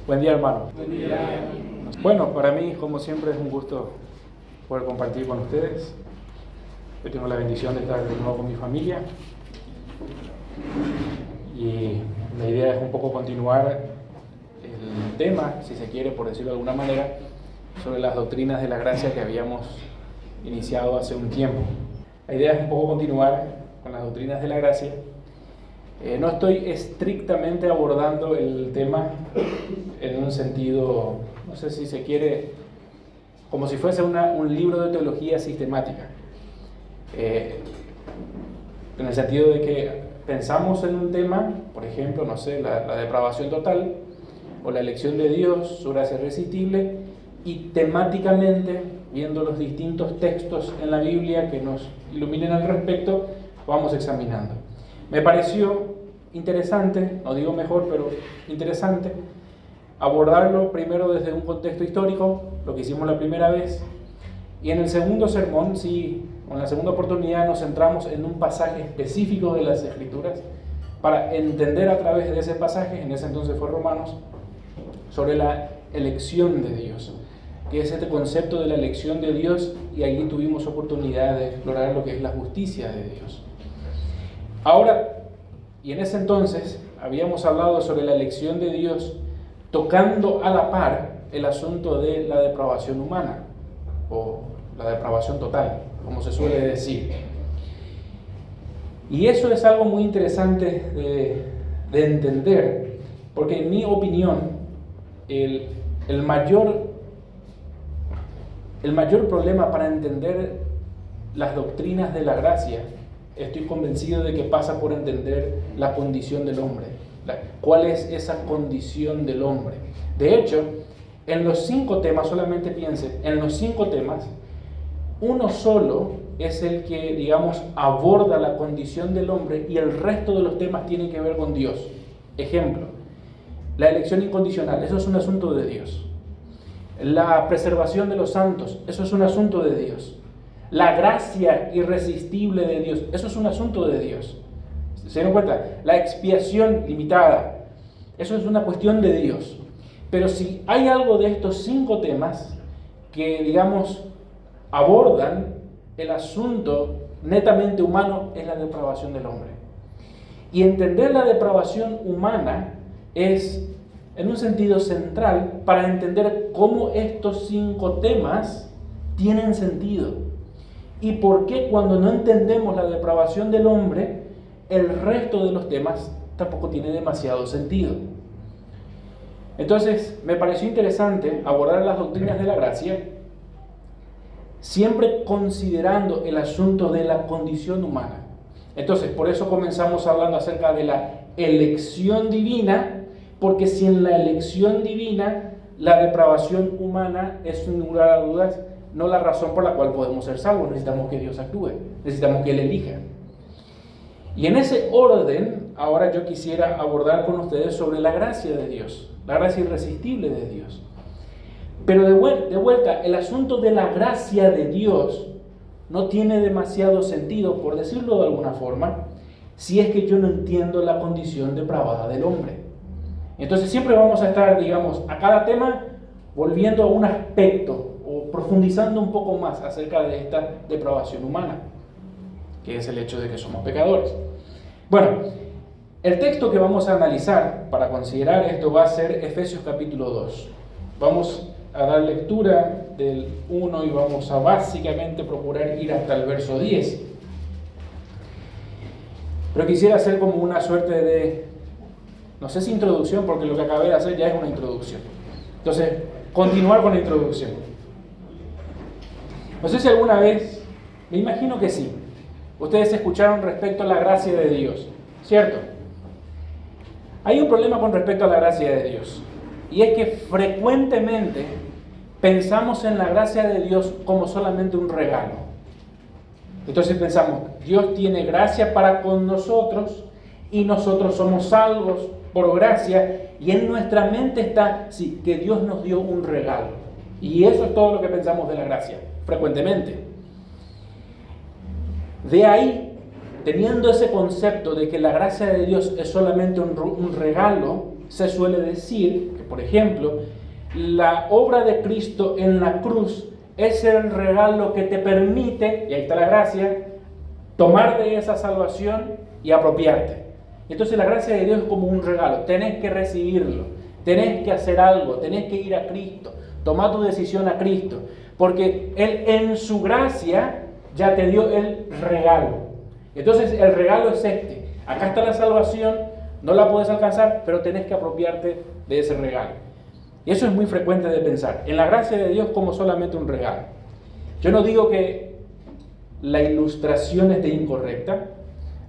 Buen día, hermano. Buen día. Bueno, para mí, como siempre, es un gusto poder compartir con ustedes. Yo tengo la bendición de estar de nuevo con mi familia y la idea es un poco continuar el tema, si se quiere, por decirlo de alguna manera, sobre las doctrinas de la gracia que habíamos iniciado hace un tiempo. La idea es un poco continuar con las doctrinas de la gracia. No estoy estrictamente abordando el tema en un sentido, no sé si se quiere, como si fuese un libro de teología sistemática. En el sentido de que pensamos en un tema, por ejemplo, no sé, la depravación total o la elección de Dios, su gracia irresistible, y temáticamente, viendo los distintos textos en la Biblia que nos iluminen al respecto, vamos examinando. Me pareció interesante, no digo mejor, pero interesante, abordarlo primero desde un contexto histórico, lo que hicimos la primera vez, y en el segundo sermón, sí, en la segunda oportunidad nos centramos en un pasaje específico de las Escrituras para entender a través de ese pasaje, en ese entonces fue Romanos, sobre la elección de Dios, que es este concepto de la elección de Dios, y allí tuvimos oportunidad de explorar lo que es la justicia de Dios. Ahora, y en ese entonces habíamos hablado sobre la elección de Dios, tocando a la par el asunto de la depravación humana, o la depravación total, como se suele decir. Y eso es algo muy interesante de entender, porque en mi opinión, el mayor problema para entender las doctrinas de la gracia, estoy convencido de que pasa por entender la condición del hombre. ¿Cuál es esa condición del hombre? De hecho, en los 5 temas, solamente piense, en los 5 temas, uno solo es el que, digamos, aborda la condición del hombre y el resto de los temas tienen que ver con Dios. Ejemplo, la elección incondicional, eso es un asunto de Dios. La preservación de los santos, eso es un asunto de Dios. La gracia irresistible de Dios, eso es un asunto de Dios. ¿Se dan cuenta? La expiación limitada, eso es una cuestión de Dios. Pero si hay algo de estos 5 temas que, digamos, abordan el asunto netamente humano, es la depravación del hombre. Y entender la depravación humana es, en un sentido central, para entender cómo estos 5 temas tienen sentido. Y por qué cuando no entendemos la depravación del hombre, el resto de los temas tampoco tiene demasiado sentido. Entonces, me pareció interesante abordar las doctrinas de la gracia, siempre considerando el asunto de la condición humana. Entonces, por eso comenzamos hablando acerca de la elección divina, porque si en la elección divina la depravación humana es, sin lugar a dudas, no la razón por la cual podemos ser salvos. Necesitamos que Dios actúe, necesitamos que Él elija. Y en ese orden, ahora yo quisiera abordar con ustedes sobre la gracia de Dios, la gracia irresistible de Dios. Pero de vuelta, el asunto de la gracia de Dios no tiene demasiado sentido, por decirlo de alguna forma, si es que yo no entiendo la condición depravada del hombre. Entonces siempre vamos a estar, digamos, a cada tema volviendo a un aspecto o profundizando un poco más acerca de esta depravación humana, que es el hecho de que somos pecadores. Bueno, el texto que vamos a analizar para considerar esto va a ser Efesios capítulo 2. Vamos a dar lectura del 1 y vamos a básicamente procurar ir hasta el verso 10. Pero quisiera hacer como una suerte de, no sé si introducción, porque lo que acabé de hacer ya es una introducción. Entonces, continuar con la introducción. No sé si alguna vez, me imagino que sí, ustedes escucharon respecto a la gracia de Dios, ¿cierto? Hay un problema con respecto a la gracia de Dios, y es que frecuentemente pensamos en la gracia de Dios como solamente un regalo. Entonces pensamos, Dios tiene gracia para con nosotros y nosotros somos salvos por gracia, y en nuestra mente está, sí, que Dios nos dio un regalo. Y eso es todo lo que pensamos de la gracia, frecuentemente. De ahí teniendo ese concepto de que la gracia de Dios es solamente un regalo, se suele decir que, por ejemplo, la obra de Cristo en la cruz es el regalo que te permite, y ahí está la gracia, tomar de esa salvación y apropiarte. Entonces la gracia de Dios es como un regalo, tenés que recibirlo, tenés que hacer algo, tenés que ir a Cristo, tomar tu decisión a Cristo, porque Él en su gracia ya te dio el regalo. Entonces el regalo es este, acá está la salvación, no la puedes alcanzar, pero tenés que apropiarte de ese regalo. Y eso es muy frecuente de pensar, en la gracia de Dios como solamente un regalo. Yo no digo que la ilustración esté incorrecta,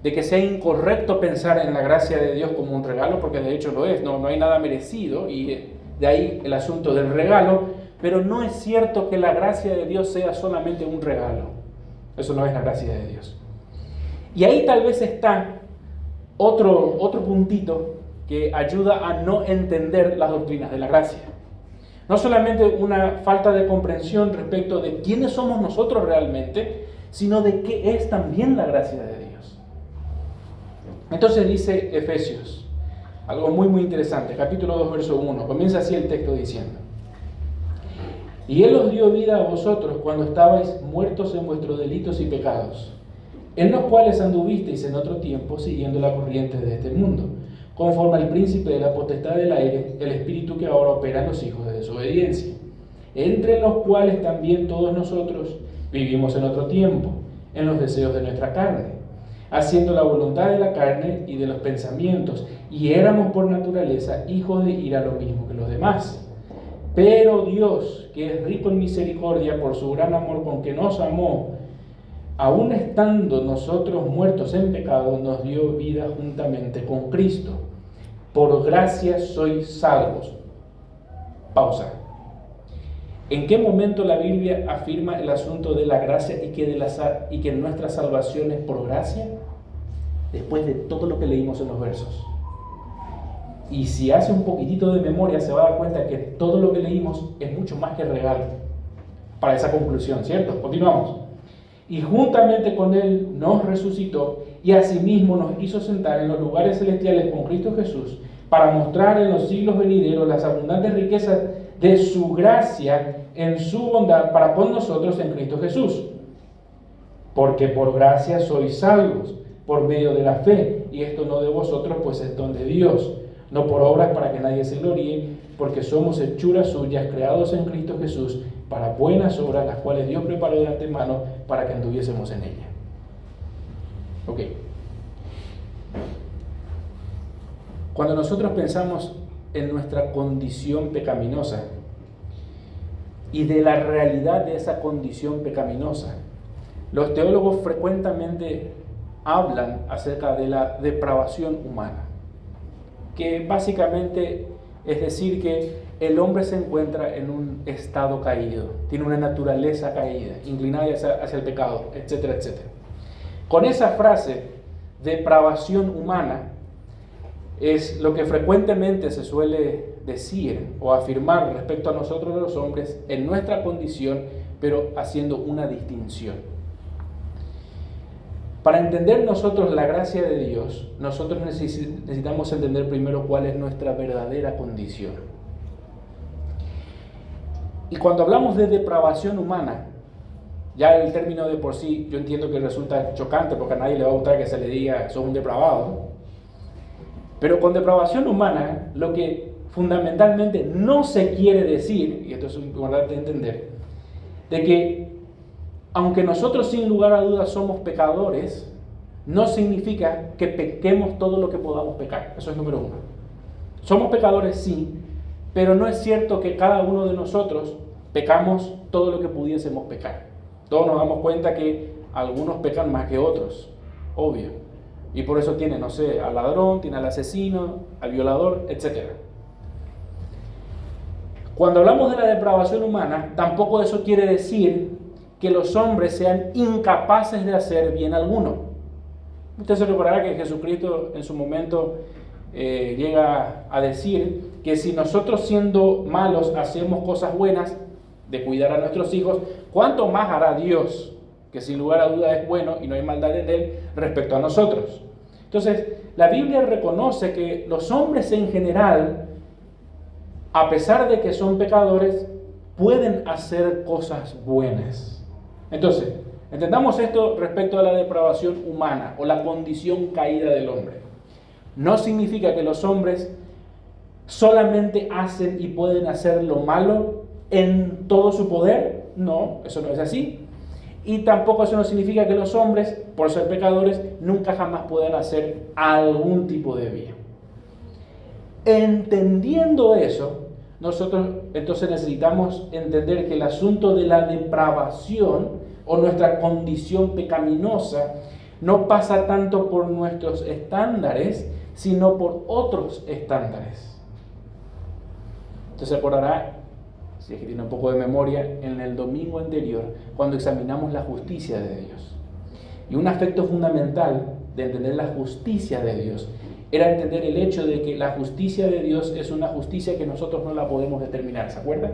de que sea incorrecto pensar en la gracia de Dios como un regalo, porque de hecho lo es, no hay nada merecido, y de ahí el asunto del regalo, pero no es cierto que la gracia de Dios sea solamente un regalo. Eso no es la gracia de Dios. Y ahí tal vez está otro puntito que ayuda a no entender las doctrinas de la gracia. No solamente una falta de comprensión respecto de quiénes somos nosotros realmente, sino de qué es también la gracia de Dios. Entonces dice Efesios, algo muy interesante, capítulo 2, verso 1, comienza así el texto diciendo: y Él os dio vida a vosotros cuando estabais muertos en vuestros delitos y pecados, en los cuales anduvisteis en otro tiempo siguiendo la corriente de este mundo, conforme al príncipe de la potestad del aire, el espíritu que ahora opera en los hijos de desobediencia, entre los cuales también todos nosotros vivimos en otro tiempo, en los deseos de nuestra carne, haciendo la voluntad de la carne y de los pensamientos, y éramos por naturaleza hijos de ira lo mismo que los demás. Pero Dios, que es rico en misericordia por su gran amor con que nos amó, aun estando nosotros muertos en pecado, nos dio vida juntamente con Cristo. Por gracia sois salvos. Pausa. ¿En qué momento la Biblia afirma el asunto de la gracia y que nuestra salvación es por gracia? Después de todo lo que leímos en los versos. Y si hace un poquitito de memoria, se va a dar cuenta que todo lo que leímos es mucho más que regalo para esa conclusión, ¿cierto? Continuamos. Y juntamente con Él nos resucitó y asimismo nos hizo sentar en los lugares celestiales con Cristo Jesús, para mostrar en los siglos venideros las abundantes riquezas de su gracia en su bondad para con nosotros en Cristo Jesús. Porque por gracia sois salvos, por medio de la fe, y esto no de vosotros, pues es don de Dios, no por obras para que nadie se gloríe, porque somos hechuras suyas, creados en Cristo Jesús, para buenas obras, las cuales Dios preparó de antemano para que anduviésemos en ella. Ok. Cuando nosotros pensamos en nuestra condición pecaminosa y de la realidad de esa condición pecaminosa, los teólogos frecuentemente hablan acerca de la depravación humana, que básicamente es decir que el hombre se encuentra en un estado caído, tiene una naturaleza caída, inclinada hacia el pecado, etcétera, etcétera. Con esa frase, depravación humana, es lo que frecuentemente se suele decir o afirmar respecto a nosotros los hombres en nuestra condición, pero haciendo una distinción. Para entender nosotros la gracia de Dios, nosotros necesitamos entender primero cuál es nuestra verdadera condición. Y cuando hablamos de depravación humana, ya el término de por sí yo entiendo que resulta chocante porque a nadie le va a gustar que se le diga sos un depravado. Pero con depravación humana, lo que fundamentalmente no se quiere decir, y esto es importante entender, de que aunque nosotros sin lugar a dudas somos pecadores, no significa que pequemos todo lo que podamos pecar. Eso es número uno. Somos pecadores, sí, pero no es cierto que cada uno de nosotros pecamos todo lo que pudiésemos pecar. Todos nos damos cuenta que algunos pecan más que otros, obvio. Y por eso tiene, no sé, al ladrón, tiene al asesino, al violador, etc. Cuando hablamos de la depravación humana, tampoco eso quiere decir que los hombres sean incapaces de hacer bien alguno. Usted se recordará que Jesucristo en su momento llega a decir que si nosotros siendo malos hacemos cosas buenas, de cuidar a nuestros hijos, ¿cuánto más hará Dios que sin lugar a duda es bueno y no hay maldad en él respecto a nosotros. Entonces, la Biblia reconoce que los hombres en general, a pesar de que son pecadores, pueden hacer cosas buenas. Entonces, entendamos esto respecto a la depravación humana o la condición caída del hombre. No significa que los hombres solamente hacen y pueden hacer lo malo en todo su poder. No, eso no es así. Y tampoco eso no significa que los hombres, por ser pecadores, nunca jamás puedan hacer algún tipo de bien. Entendiendo eso, nosotros entonces necesitamos entender que el asunto de la depravación o nuestra condición pecaminosa no pasa tanto por nuestros estándares, sino por otros estándares. Usted se acordará, si es que tiene un poco de memoria, en el domingo anterior, cuando examinamos la justicia de Dios. Y un aspecto fundamental de entender la justicia de Dios era entender el hecho de que la justicia de Dios es una justicia que nosotros no la podemos determinar, ¿se acuerdan?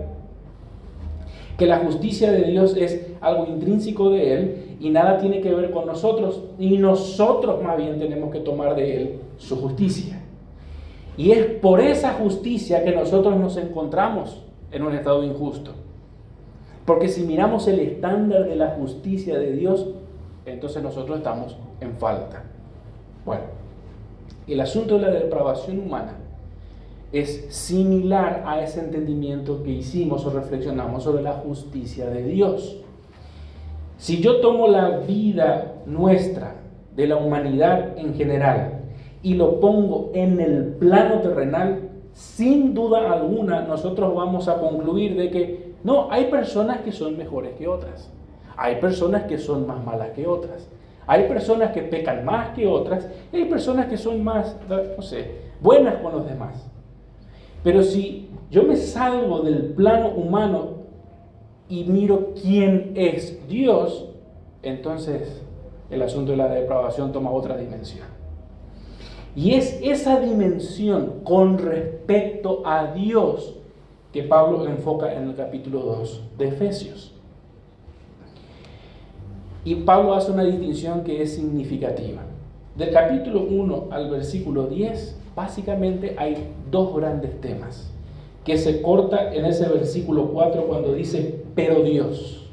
Que la justicia de Dios es algo intrínseco de Él y nada tiene que ver con nosotros, y nosotros más bien tenemos que tomar de Él su justicia. Y es por esa justicia que nosotros nos encontramos en un estado injusto. Porque si miramos el estándar de la justicia de Dios, entonces nosotros estamos en falta. Bueno, el asunto de la depravación humana es similar a ese entendimiento que hicimos o reflexionamos sobre la justicia de Dios. Si yo tomo la vida nuestra, de la humanidad en general, y lo pongo en el plano terrenal, sin duda alguna nosotros vamos a concluir de que no, hay personas que son mejores que otras, hay personas que son más malas que otras, hay personas que pecan más que otras, y hay personas que son más, no sé, buenas con los demás. Pero si yo me salgo del plano humano y miro quién es Dios, entonces el asunto de la depravación toma otra dimensión. Y es esa dimensión con respecto a Dios que Pablo enfoca en el capítulo 2 de Efesios. Y Pablo hace una distinción que es significativa. Del capítulo 1 al versículo 10, básicamente hay dos grandes temas, que se corta en ese versículo 4 cuando dice, pero Dios.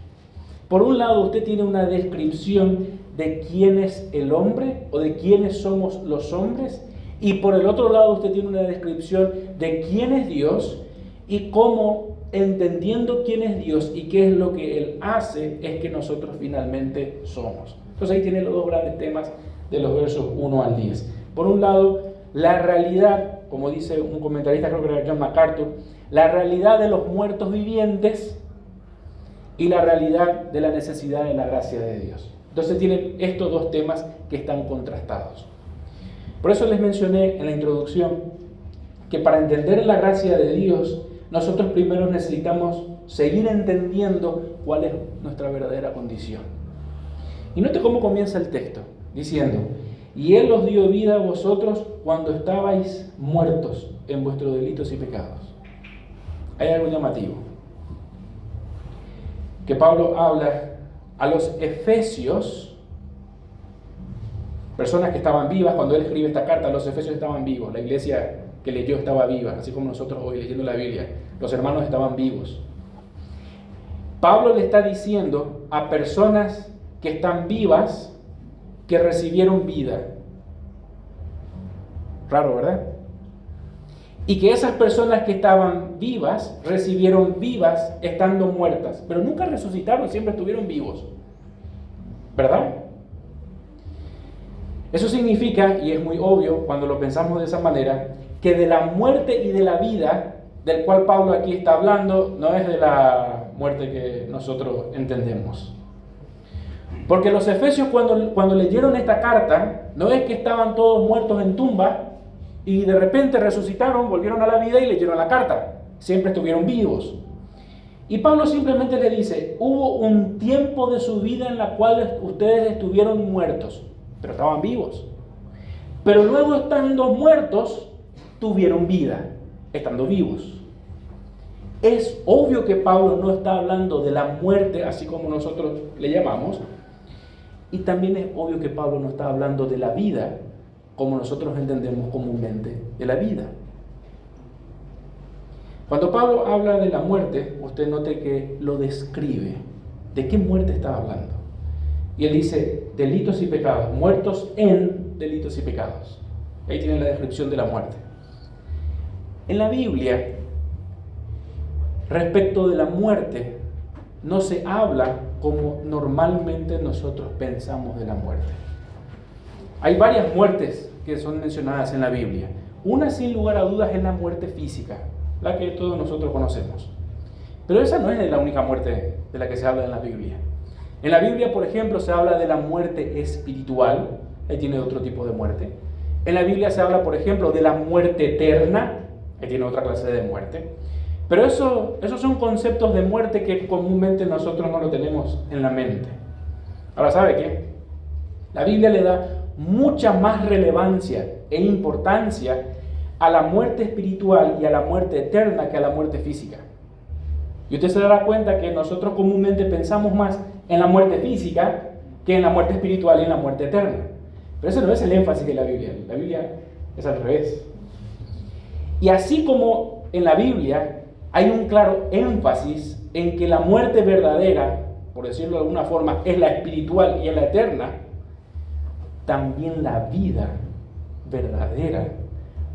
Por un lado, usted tiene una descripción de quién es el hombre o de quiénes somos los hombres, y por el otro lado usted tiene una descripción de quién es Dios y cómo, entendiendo quién es Dios y qué es lo que Él hace, es que nosotros finalmente somos. Entonces ahí tiene los dos grandes temas de los versos 1 al 10. Por un lado, la realidad, como dice un comentarista, creo que era John MacArthur, la realidad de los muertos vivientes y la realidad de la necesidad de la gracia de Dios. Entonces tienen estos dos temas que están contrastados. Por eso les mencioné en la introducción que para entender la gracia de Dios, nosotros primero necesitamos seguir entendiendo cuál es nuestra verdadera condición. Y note cómo comienza el texto, diciendo, y Él os dio vida a vosotros cuando estabais muertos en vuestros delitos y pecados. Hay algo llamativo, que Pablo habla a los efesios, personas que estaban vivas. Cuando él escribe esta carta, los efesios estaban vivos, la iglesia que leyó estaba viva, así como nosotros hoy leyendo la Biblia, los hermanos estaban vivos. Pablo le está diciendo a personas que están vivas que recibieron vida. Raro, ¿verdad? Y que esas personas que estaban vivas recibieron vivas estando muertas, pero nunca resucitaron, siempre estuvieron vivos, ¿verdad? Eso significa, y es muy obvio cuando lo pensamos de esa manera, que de la muerte y de la vida del cual Pablo aquí está hablando, no es de la muerte que nosotros entendemos. Porque los efesios cuando leyeron esta carta, no es que estaban todos muertos en tumba y de repente resucitaron, volvieron a la vida y leyeron la carta. Siempre estuvieron vivos. Y Pablo simplemente le dice, hubo un tiempo de su vida en la cual ustedes estuvieron muertos, pero estaban vivos. Pero luego, estando muertos, tuvieron vida, estando vivos. Es obvio que Pablo no está hablando de la muerte, así como nosotros le llamamos, Y también es obvio que Pablo no está hablando de la vida, como nosotros entendemos comúnmente de la vida. Cuando Pablo habla de la muerte, usted note que lo describe. ¿De qué muerte está hablando? Y él dice, delitos y pecados, muertos en delitos y pecados. Ahí tiene la descripción de la muerte. En la Biblia, respecto de la muerte, no se habla como normalmente nosotros pensamos de la muerte. Hay varias muertes que son mencionadas en la Biblia. Una, sin lugar a dudas, es la muerte física, la que todos nosotros conocemos. Pero esa no es la única muerte de la que se habla en la Biblia. En la Biblia, por ejemplo, se habla de la muerte espiritual. Ahí tiene otro tipo de muerte. En la Biblia se habla, por ejemplo, de la muerte eterna. Ahí tiene otra clase de muerte. Pero esos son conceptos de muerte que comúnmente nosotros no lo tenemos en la mente. Ahora, ¿sabe qué? La Biblia le da mucha más relevancia e importancia a la muerte espiritual y a la muerte eterna que a la muerte física. Y usted se dará cuenta que nosotros comúnmente pensamos más en la muerte física que en la muerte espiritual y en la muerte eterna. Pero ese no es el énfasis de la Biblia. La Biblia es al revés. Y así como en la Biblia hay un claro énfasis en que la muerte verdadera, por decirlo de alguna forma, es la espiritual y es la eterna, también la vida verdadera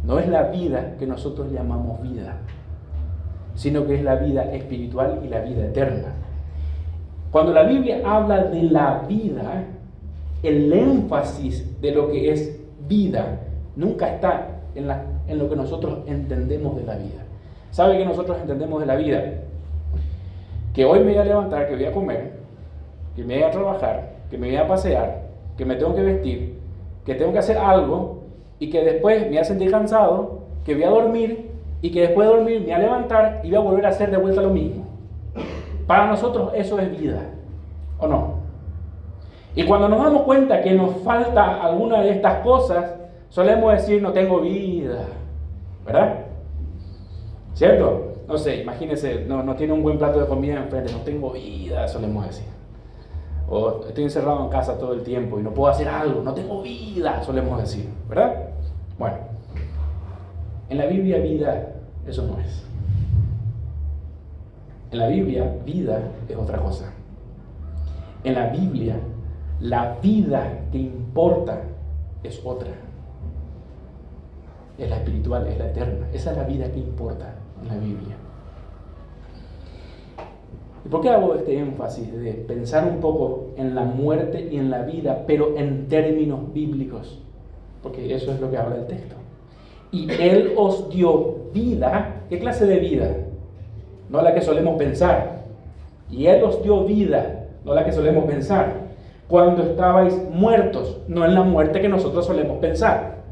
no es la vida que nosotros llamamos vida, sino que es la vida espiritual y la vida eterna. Cuando la Biblia habla de la vida, el énfasis de lo que es vida nunca está en lo que nosotros entendemos de la vida. ¿Sabe qué nosotros entendemos de la vida? Que hoy me voy a levantar, que voy a comer, que me voy a trabajar, que me voy a pasear, que me tengo que vestir, que tengo que hacer algo y que después me voy a sentir cansado, que voy a dormir y que después de dormir me voy a levantar y voy a volver a hacer de vuelta lo mismo. Para nosotros eso es vida, ¿o no? Y cuando nos damos cuenta que nos falta alguna de estas cosas, solemos decir no tengo vida, ¿verdad? ¿Cierto? No sé, imagínese, no tiene un buen plato de comida enfrente, no tengo vida, solemos decir. O estoy encerrado en casa todo el tiempo y no puedo hacer algo, no tengo vida, solemos decir, ¿verdad? Bueno, en la Biblia vida, eso no es. En la Biblia, vida es otra cosa. En la Biblia, la vida que importa es otra. Es la espiritual, es la eterna. Esa es la vida que importa en la Biblia. ¿Y por qué hago este énfasis de pensar un poco en la muerte y en la vida, pero en términos bíblicos? Porque eso es lo que habla el texto. Y Él os dio vida. ¿Qué clase de vida? No la que solemos pensar. Y Él os dio vida, no la que solemos pensar. Cuando estabais muertos, no en la muerte que nosotros solemos pensar.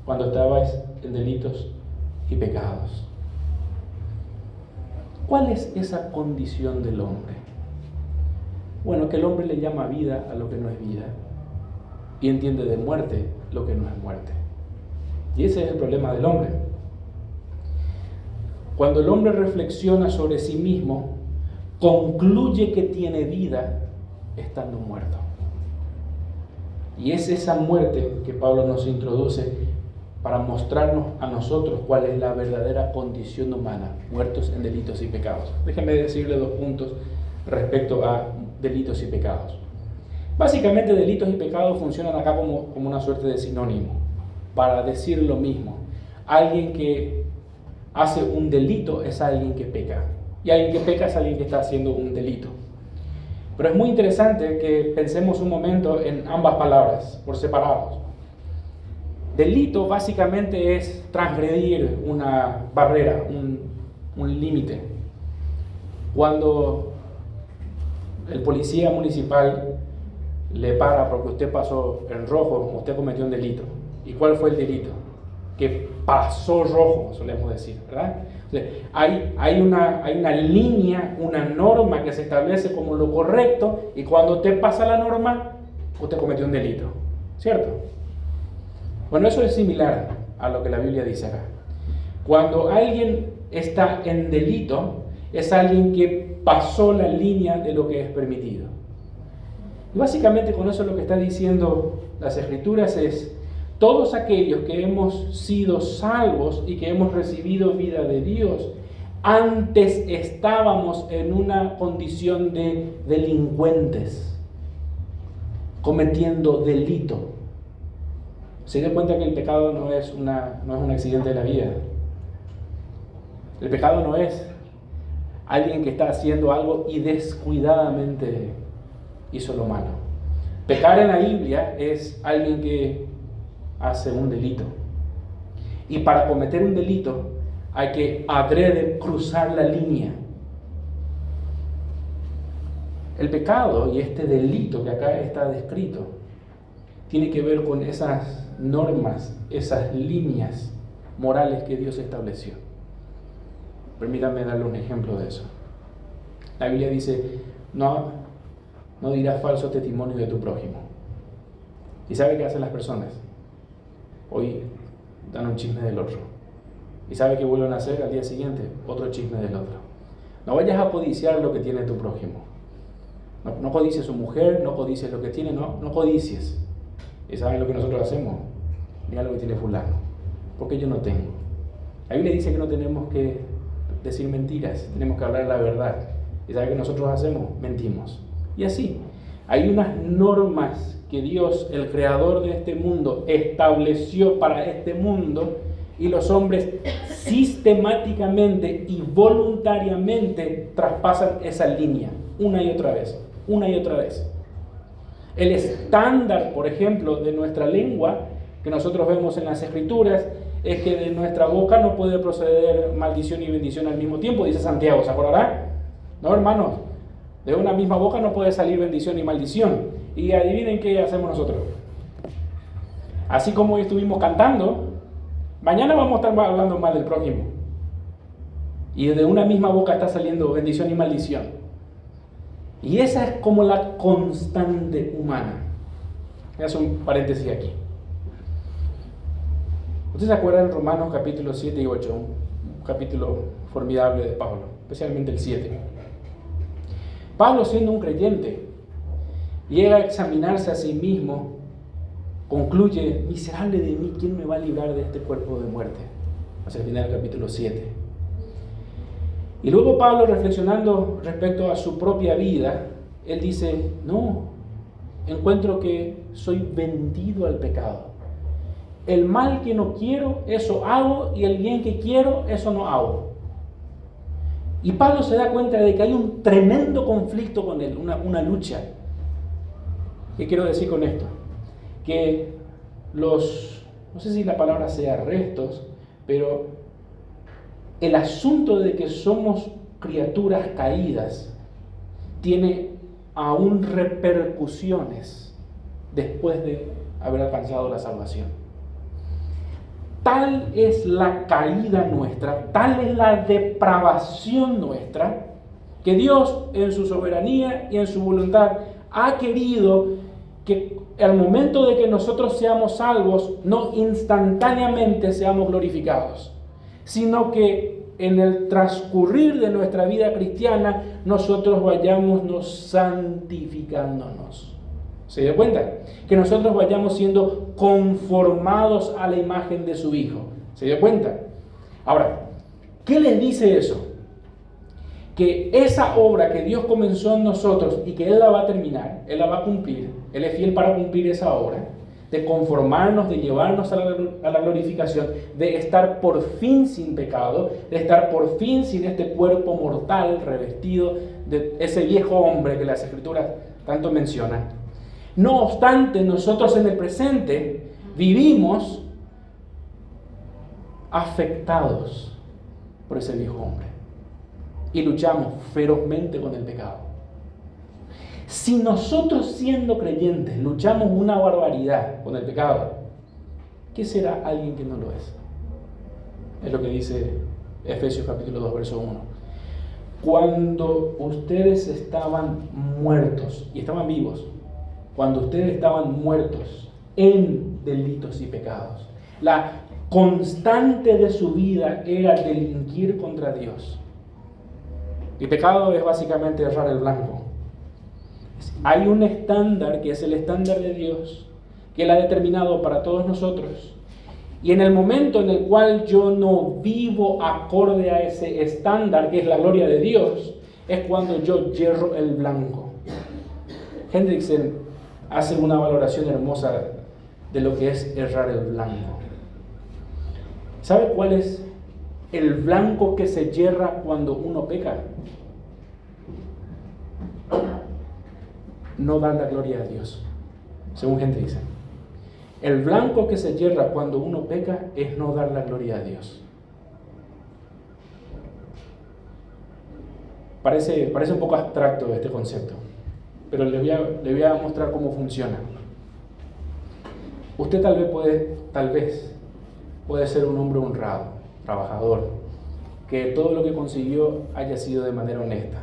Cuando estabais en delitos y pecados. ¿Cuál es esa condición del hombre? Bueno, que el hombre le llama vida a lo que no es vida y entiende de muerte lo que no es muerte. Y ese es el problema del hombre. Cuando el hombre reflexiona sobre sí mismo, concluye que tiene vida estando muerto. Y es esa muerte que Pablo nos introduce para mostrarnos a nosotros cuál es la verdadera condición humana, muertos en delitos y pecados. Déjenme decirle 2 puntos respecto a delitos y pecados. Básicamente, delitos y pecados funcionan acá como una suerte de sinónimo, para decir lo mismo. Alguien que hace un delito es alguien que peca, y alguien que peca es alguien que está haciendo un delito. Pero es muy interesante que pensemos un momento en ambas palabras, por separados. Delito básicamente es transgredir una barrera, un límite. Cuando el policía municipal le para porque usted pasó en rojo, usted cometió un delito. ¿Y cuál fue el delito? Que pasó rojo, solemos decir, ¿verdad? O sea, hay una línea, una norma que se establece como lo correcto, y cuando usted pasa la norma, usted cometió un delito, ¿cierto? Bueno, eso es similar a lo que la Biblia dice acá. Cuando alguien está en delito, es alguien que pasó la línea de lo que es permitido. Y básicamente con eso lo que está diciendo las Escrituras es: todos aquellos que hemos sido salvos y que hemos recibido vida de Dios, antes estábamos en una condición de delincuentes, cometiendo delito. Se dio cuenta que el pecado no es un accidente de la vida. El pecado no es alguien que está haciendo algo y descuidadamente hizo lo malo. Pecar en la Biblia es alguien que hace un delito. Y para cometer un delito hay que adrede cruzar la línea. El pecado y este delito que acá está descrito tiene que ver con esas normas, esas líneas morales que Dios estableció. Permítanme darle un ejemplo de eso. La Biblia dice: no dirás falso testimonio de tu prójimo. ¿Y sabe qué hacen las personas? Hoy dan un chisme del otro. ¿Y sabe qué vuelven a hacer al día siguiente? Otro chisme del otro. No vayas a codiciar lo que tiene tu prójimo. No codicies su mujer, no codicies lo que tiene, no codicies. ¿Y saben lo que nosotros hacemos? Mira lo que tiene fulano, porque yo no tengo. La Biblia dice que no tenemos que decir mentiras, tenemos que hablar la verdad. ¿Y saben qué nosotros hacemos? Mentimos. Y así, hay unas normas que Dios, el creador de este mundo, estableció para este mundo, y los hombres sistemáticamente y voluntariamente traspasan esa línea una y otra vez. El estándar, por ejemplo, de nuestra lengua, que nosotros vemos en las Escrituras, es que de nuestra boca no puede proceder maldición y bendición al mismo tiempo, dice Santiago, ¿se acordará? No, hermanos, de una misma boca no puede salir bendición y maldición. Y adivinen qué hacemos nosotros. Así como hoy estuvimos cantando, mañana vamos a estar hablando mal del prójimo. Y de una misma boca está saliendo bendición y maldición. Y esa es como la constante humana. Voy a hacer un paréntesis aquí. ¿Ustedes se acuerdan de Romanos capítulos 7 y 8? Un capítulo formidable de Pablo, especialmente el 7. Pablo, siendo un creyente, llega a examinarse a sí mismo, concluye: miserable de mí, ¿quién me va a librar de este cuerpo de muerte? Hacia el final del capítulo 7. Y luego Pablo, reflexionando respecto a su propia vida, él dice: no, encuentro que soy vendido al pecado. El mal que no quiero, eso hago, y el bien que quiero, eso no hago. Y Pablo se da cuenta de que hay un tremendo conflicto con él, una lucha. ¿Qué quiero decir con esto? Que no sé si la palabra sea restos, pero el asunto de que somos criaturas caídas tiene aún repercusiones después de haber alcanzado la salvación. Tal es la caída nuestra, tal es la depravación nuestra, que Dios en su soberanía y en su voluntad ha querido que al momento de que nosotros seamos salvos, no instantáneamente seamos glorificados, sino que en el transcurrir de nuestra vida cristiana nosotros vayamos santificándonos. ¿Se dio cuenta? Que nosotros vayamos siendo conformados a la imagen de su Hijo. ¿Se dio cuenta? Ahora, ¿qué les dice eso? Que esa obra que Dios comenzó en nosotros y que Él la va a terminar, Él la va a cumplir, Él es fiel para cumplir esa obra, de conformarnos, de llevarnos a la glorificación, de estar por fin sin pecado, de estar por fin sin este cuerpo mortal revestido de ese viejo hombre que las Escrituras tanto mencionan. No obstante, nosotros en el presente vivimos afectados por ese viejo hombre y luchamos ferozmente con el pecado. Si nosotros, siendo creyentes, luchamos una barbaridad con el pecado, ¿qué será alguien que no lo es? Es lo que dice Efesios capítulo 2, verso 1. Cuando ustedes estaban muertos, y estaban vivos, cuando ustedes estaban muertos en delitos y pecados, la constante de su vida era delinquir contra Dios. Y pecado es básicamente errar el blanco. Hay un estándar que es el estándar de Dios, que Él ha determinado para todos nosotros. Y en el momento en el cual yo no vivo acorde a ese estándar, que es la gloria de Dios, es cuando yo yerro el blanco. Hendrickson hace una valoración hermosa de lo que es errar el blanco. ¿Sabe cuál es el blanco que se yerra cuando uno peca? No dar la gloria a Dios, según Hendrickson. El blanco que se yerra cuando uno peca es no dar la gloria a Dios. Parece un poco abstracto este concepto, pero le voy a mostrar cómo funciona. Usted tal vez puede ser un hombre honrado, trabajador, que todo lo que consiguió haya sido de manera honesta,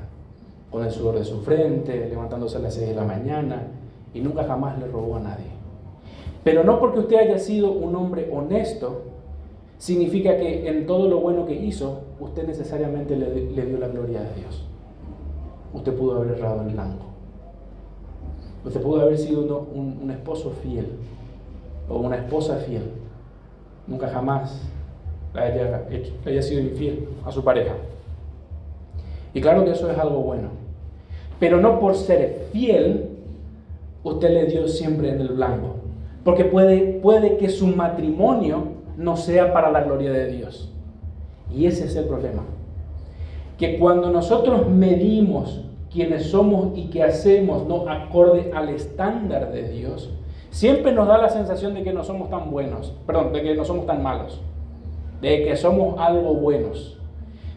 con el sudor de su frente, levantándose a las 6 de la mañana y nunca jamás le robó a nadie. Pero no porque usted haya sido un hombre honesto, significa que en todo lo bueno que hizo, usted necesariamente le dio la gloria a Dios. Usted pudo haber errado el blanco. Usted pudo haber sido un esposo fiel o una esposa fiel. Nunca jamás haya sido infiel a su pareja. Y claro que eso es algo bueno. Pero no por ser fiel, usted le dio siempre en el blanco. Porque puede que su matrimonio no sea para la gloria de Dios. Y ese es el problema. Que cuando nosotros medimos quiénes somos y qué hacemos no acorde al estándar de Dios, siempre nos da la sensación de que no somos tan buenos, de que no somos tan malos, de que somos algo buenos.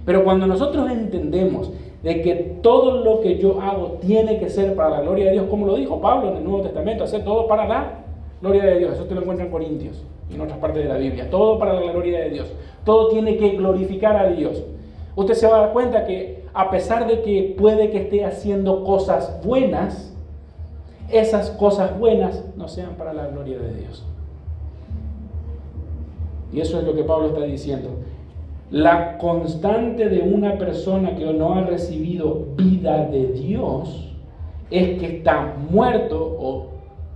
Pero cuando nosotros entendemos de que todo lo que yo hago tiene que ser para la gloria de Dios, como lo dijo Pablo en el Nuevo Testamento, hacer todo para la gloria de Dios. Eso te lo encuentras en Corintios y en otras partes de la Biblia. Todo para la gloria de Dios. Todo tiene que glorificar a Dios. Usted se va a dar cuenta que a pesar de que puede que esté haciendo cosas buenas, esas cosas buenas no sean para la gloria de Dios. Y eso es lo que Pablo está diciendo. La constante de una persona que no ha recibido vida de Dios es que está muerto o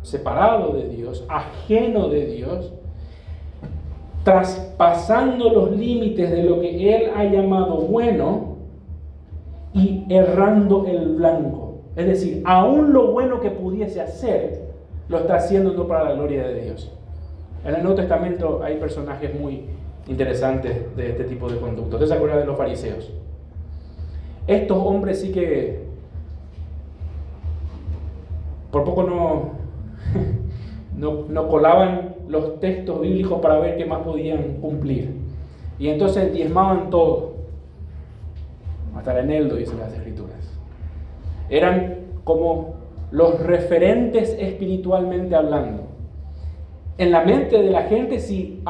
separado de Dios, ajeno de Dios, traspasando los límites de lo que Él ha llamado bueno y errando el blanco. Es decir, aún lo bueno que pudiese hacer, lo está haciendo no para la gloria de Dios. En el Nuevo Testamento hay personajes muy interesantes de este tipo de conducta. ¿Usted se acuerda de los fariseos? Estos hombres sí que por poco no colaban los textos bíblicos para ver qué más podían cumplir. Y entonces diezmaban todo. Hasta el eneldo, dicen las Escrituras. Eran como los referentes espiritualmente hablando. En la mente de la gente, si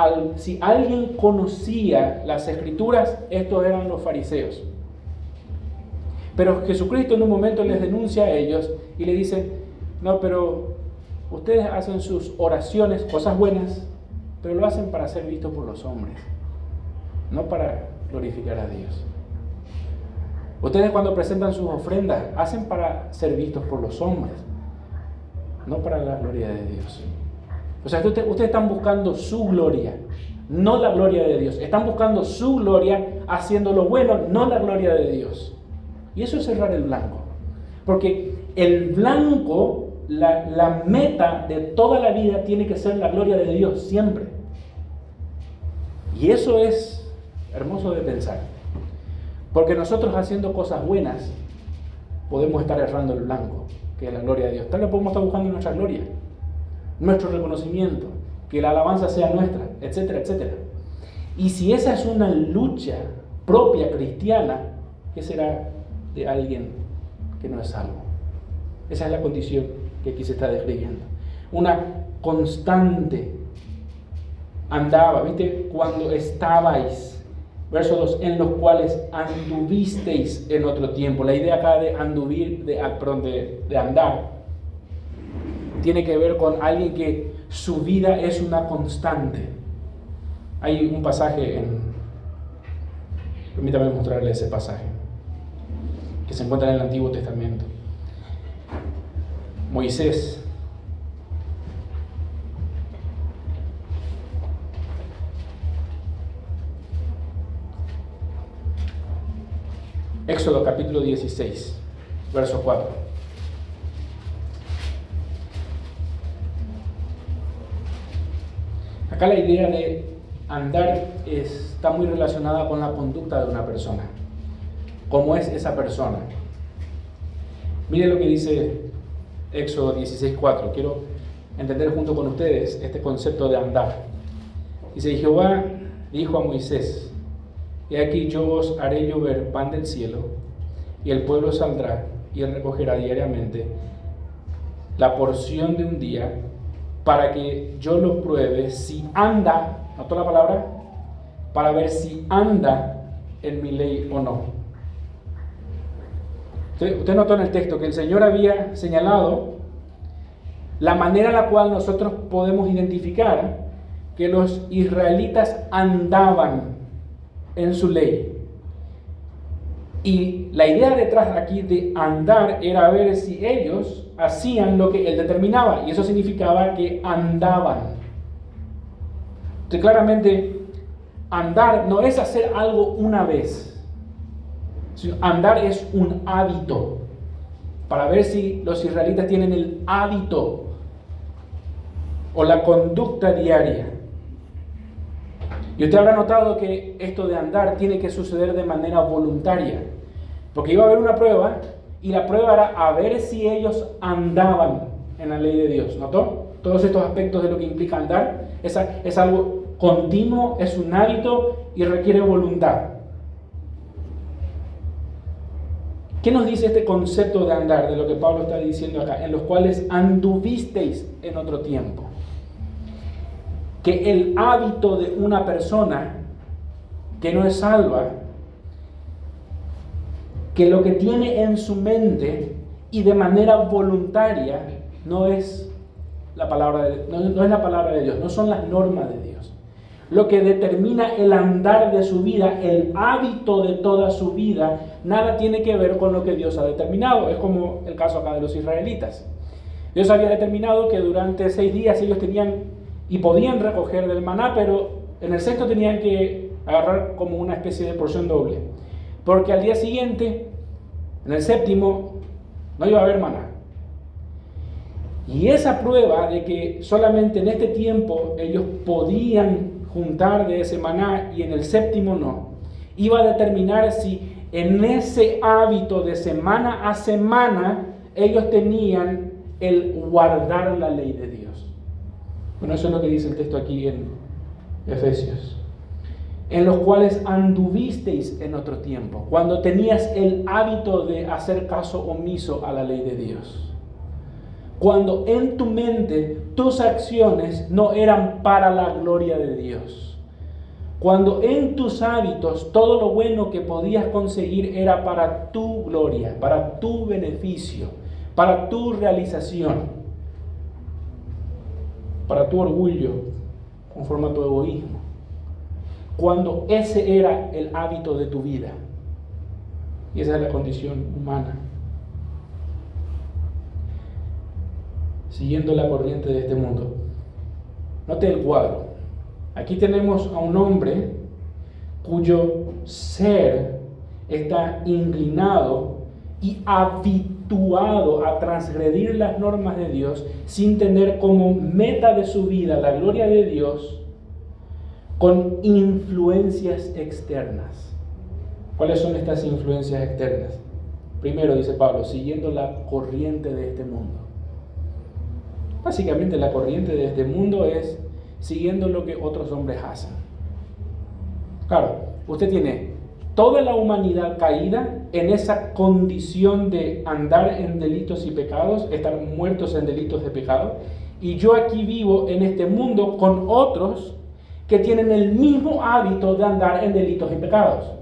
alguien conocía las Escrituras, estos eran los fariseos. Pero Jesucristo en un momento les denuncia a ellos y le dice: no, pero ustedes hacen sus oraciones, cosas buenas, pero lo hacen para ser vistos por los hombres, no para glorificar a Dios. Ustedes cuando presentan sus ofrendas, hacen para ser vistos por los hombres, no para la gloria de Dios. O sea, ustedes están buscando su gloria, no la gloria de Dios. Están buscando su gloria haciendo lo bueno, no la gloria de Dios. Y eso es errar el blanco. Porque el blanco, la meta de toda la vida tiene que ser la gloria de Dios, siempre. Y eso es hermoso de pensar. Porque nosotros haciendo cosas buenas, podemos estar errando el blanco, que es la gloria de Dios. Tal vez podemos estar buscando nuestra gloria, nuestro reconocimiento, que la alabanza sea nuestra, etcétera, etcétera. Y si esa es una lucha propia cristiana, ¿qué será de alguien que no es salvo? Esa es la condición que aquí se está describiendo. Una constante andaba, ¿viste? Cuando estabais, verso 2, en los cuales anduvisteis en otro tiempo. La idea acá de de andar, tiene que ver con alguien que su vida es una constante. Hay un pasaje permítame mostrarle ese pasaje, que se encuentra en el Antiguo Testamento. Moisés. Éxodo capítulo 16, verso 4. Acá la idea de andar está muy relacionada con la conducta de una persona. ¿Cómo es esa persona? Mire lo que dice Éxodo 16:4. Quiero entender junto con ustedes este concepto de andar. Dice: y Jehová dijo a Moisés: he aquí yo os haré llover pan del cielo, y el pueblo saldrá y recogerá diariamente la porción de un día, para que yo lo pruebe si anda, ¿notó la palabra? Para ver si anda en mi ley o no. Usted notó en el texto que el Señor había señalado la manera en la cual nosotros podemos identificar que los israelitas andaban en su ley. Y la idea detrás aquí de andar era ver si ellos hacían lo que Él determinaba, y eso significaba que andaban. Entonces, claramente, andar no es hacer algo una vez. Andar es un hábito, para ver si los israelitas tienen el hábito o la conducta diaria. Y usted habrá notado que esto de andar tiene que suceder de manera voluntaria, porque iba a haber una prueba, y la prueba era a ver si ellos andaban en la ley de Dios. ¿Notó? Todos estos aspectos de lo que implica andar es algo continuo, es un hábito y requiere voluntad. ¿Qué nos dice este concepto de andar, de lo que Pablo está diciendo acá? En los cuales anduvisteis en otro tiempo. Que el hábito de una persona que no es salva, que lo que tiene en su mente y de manera voluntaria no es la palabra de Dios, no son las normas de Dios. Lo que determina el andar de su vida, el hábito de toda su vida, nada tiene que ver con lo que Dios ha determinado. Es como el caso acá de los israelitas. Dios había determinado que durante 6 días ellos tenían y podían recoger del maná, pero en el sexto tenían que agarrar como una especie de porción doble, porque al día siguiente, en el séptimo, no iba a haber maná. Y esa prueba de que solamente en este tiempo ellos podían juntar de ese maná y en el séptimo no, iba a determinar si en ese hábito de semana a semana ellos tenían el guardar la ley de Dios. Bueno, eso es lo que dice el texto aquí en Efesios. En los cuales anduvisteis en otro tiempo, cuando tenías el hábito de hacer caso omiso a la ley de Dios. Cuando en tu mente tus acciones no eran para la gloria de Dios. Cuando en tus hábitos todo lo bueno que podías conseguir era para tu gloria, para tu beneficio, para tu realización, para tu orgullo, conforme a tu egoísmo. Cuando ese era el hábito de tu vida. Y esa es la condición humana. Siguiendo la corriente de este mundo. Note el cuadro. Aquí tenemos a un hombre cuyo ser está inclinado y habituado a transgredir las normas de Dios sin tener como meta de su vida la gloria de Dios, con influencias externas. ¿Cuáles son estas influencias externas? Primero, dice Pablo, siguiendo la corriente de este mundo. Básicamente la corriente de este mundo es siguiendo lo que otros hombres hacen. Claro, usted tiene toda la humanidad caída en esa condición de andar en delitos y pecados, estar muertos en delitos de pecado, y yo aquí vivo en este mundo con otros que tienen el mismo hábito de andar en delitos y pecados.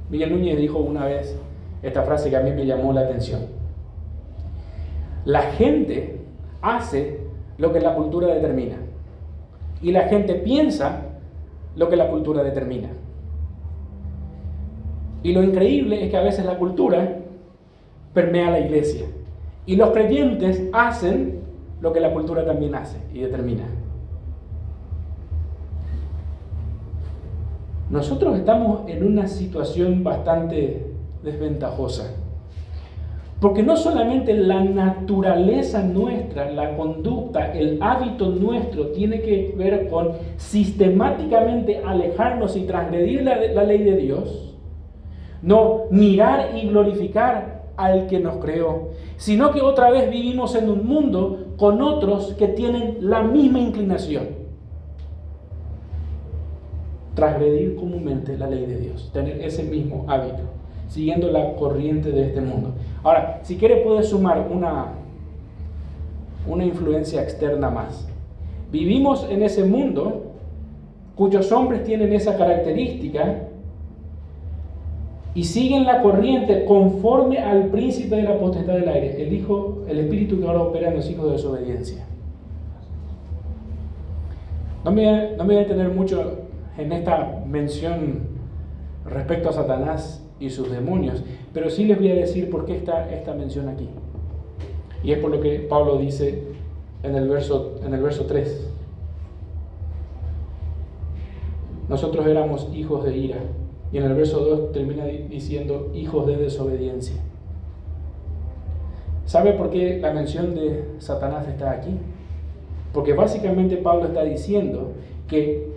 Miguel Núñez dijo una vez esta frase que a mí me llamó la atención. La gente hace lo que la cultura determina, y la gente piensa lo que la cultura determina. Y lo increíble es que a veces la cultura permea la iglesia, Y los creyentes hacen lo que la cultura también hace y determina. Nosotros estamos en una situación bastante desventajosa. Porque no solamente la naturaleza nuestra, la conducta, el hábito nuestro tiene que ver con sistemáticamente alejarnos y transgredir la ley de Dios, no mirar y glorificar al que nos creó, sino que otra vez vivimos en un mundo con otros que tienen la misma inclinación. Transgredir comúnmente la ley de Dios, tener ese mismo hábito, siguiendo la corriente de este mundo. Ahora, si quiere puede sumar una influencia externa más. Vivimos en ese mundo cuyos hombres tienen esa característica y siguen la corriente conforme al príncipe de la potestad del aire, el espíritu que ahora opera en los hijos de desobediencia. No me voy a detener mucho en esta mención respecto a Satanás y sus demonios, pero sí les voy a decir por qué está esta mención aquí. Y es por lo que Pablo dice en el verso 3. Nosotros éramos hijos de ira. Y en el verso 2 termina diciendo hijos de desobediencia. ¿Sabe por qué la mención de Satanás está aquí? Porque básicamente Pablo está diciendo que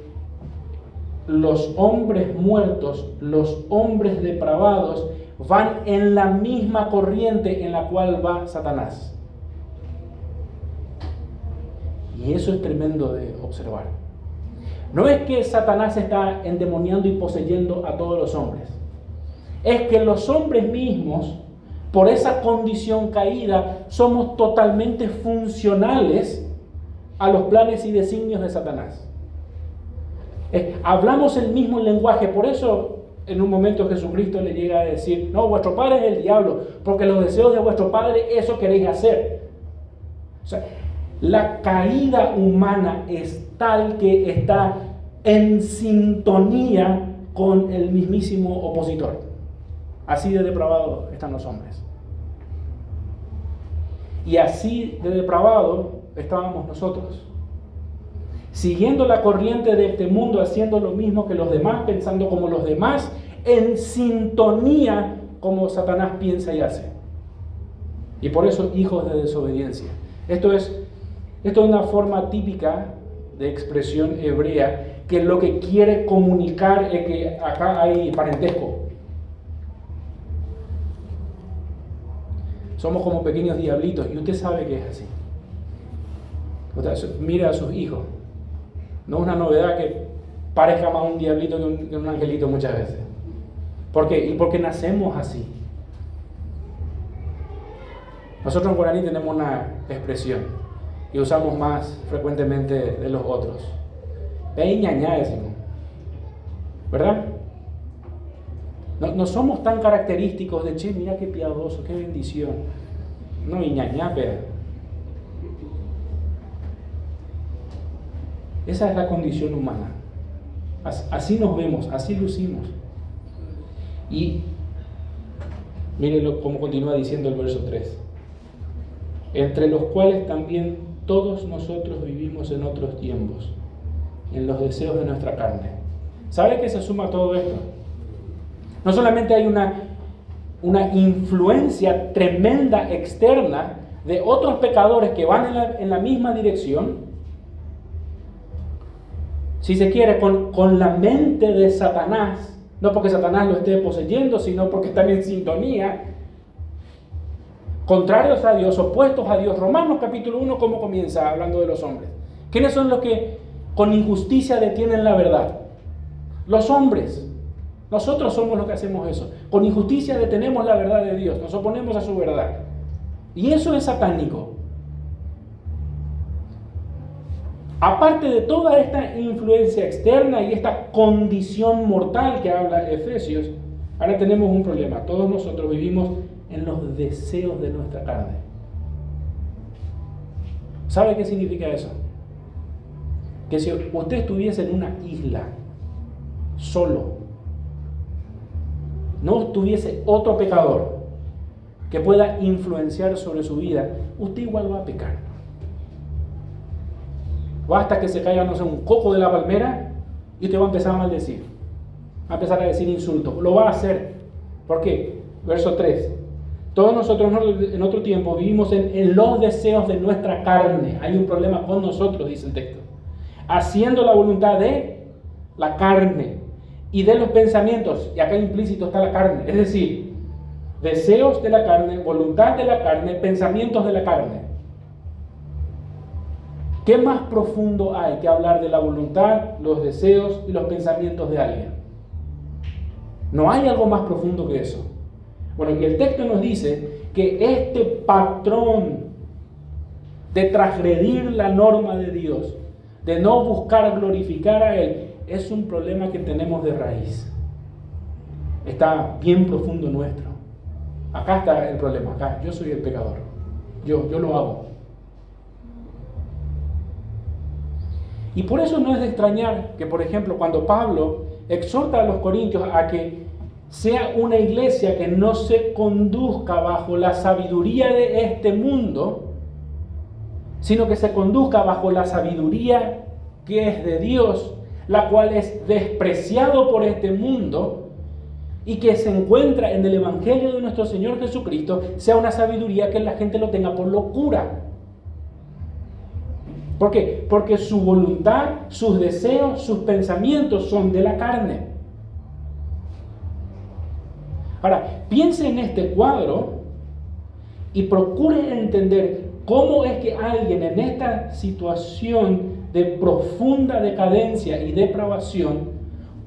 los hombres muertos, los hombres depravados, van en la misma corriente en la cual va Satanás. Y eso es tremendo de observar. No es que Satanás está endemoniando y poseyendo a todos los hombres. Es que los hombres mismos, por esa condición caída, somos totalmente funcionales a los planes y designios de Satanás. Hablamos el mismo lenguaje, por eso en un momento Jesucristo le llega a decir, no, vuestro padre es el diablo, porque los deseos de vuestro padre, eso queréis hacer. O sea, la caída humana es tal que está en sintonía con el mismísimo opositor. Así de depravado están los hombres. Y así de depravado estábamos nosotros. Siguiendo la corriente de este mundo, haciendo lo mismo que los demás, pensando como los demás, en sintonía como Satanás piensa y hace. Y por eso hijos de desobediencia. Esto es una forma típica de expresión hebrea que lo que quiere comunicar es que acá hay parentesco. Somos como pequeños diablitos y usted sabe que es así. Usted mira a sus hijos. No es una novedad que parezca más un diablito que un angelito muchas veces. ¿Por qué? Y porque nacemos así. Nosotros en guaraní tenemos una expresión y usamos más frecuentemente de los otros. Ñañá decimos. ¿Verdad? No somos tan característicos de, che, mira qué piadoso, qué bendición. No, ñañá, pero esa es la condición humana. Así nos vemos, así lucimos. Y mírenlo cómo continúa diciendo el verso 3. Entre los cuales también todos nosotros vivimos en otros tiempos, en los deseos de nuestra carne. ¿Sabe qué se suma a todo esto? No solamente hay una influencia tremenda externa de otros pecadores que van en la misma dirección, si se quiere, con la mente de Satanás, no porque Satanás lo esté poseyendo, sino porque están en sintonía, contrarios a Dios, opuestos a Dios. Romanos capítulo 1, ¿cómo comienza hablando de los hombres? ¿Quiénes son los que con injusticia detienen la verdad? Los hombres. Nosotros somos los que hacemos eso. Con injusticia detenemos la verdad de Dios, nos oponemos a su verdad. Y eso es satánico. Aparte de toda esta influencia externa y esta condición mortal que habla Efesios, ahora tenemos un problema. Todos nosotros vivimos en los deseos de nuestra carne. ¿Sabe qué significa eso? Que si usted estuviese en una isla, solo, no estuviese otro pecador, que pueda influenciar sobre su vida, usted igual va a pecar. Basta que se caiga, no sé, un coco de la palmera y usted va a empezar a maldecir. Va a empezar a decir insultos. Lo va a hacer. ¿Por qué? Verso 3. Todos nosotros en otro tiempo vivimos en los deseos de nuestra carne. Hay un problema con nosotros, dice el texto. Haciendo la voluntad de la carne y de los pensamientos. Y acá implícito está la carne. Es decir, deseos de la carne, voluntad de la carne, pensamientos de la carne. ¿Qué más profundo hay que hablar de la voluntad, los deseos y los pensamientos de alguien? No hay algo más profundo que eso. Bueno, y el texto nos dice que este patrón de transgredir la norma de Dios, de no buscar glorificar a Él, es un problema que tenemos de raíz. Está bien profundo nuestro. Acá está el problema, acá. Yo soy el pecador. Yo lo hago. Y por eso no es de extrañar que, por ejemplo, cuando Pablo exhorta a los corintios a que sea una iglesia que no se conduzca bajo la sabiduría de este mundo, sino que se conduzca bajo la sabiduría que es de Dios, la cual es despreciado por este mundo y que se encuentra en el Evangelio de nuestro Señor Jesucristo, sea una sabiduría que la gente lo tenga por locura. ¿Por qué? Porque su voluntad, sus deseos, sus pensamientos son de la carne. Ahora, piense en este cuadro y procure entender cómo es que alguien en esta situación de profunda decadencia y depravación,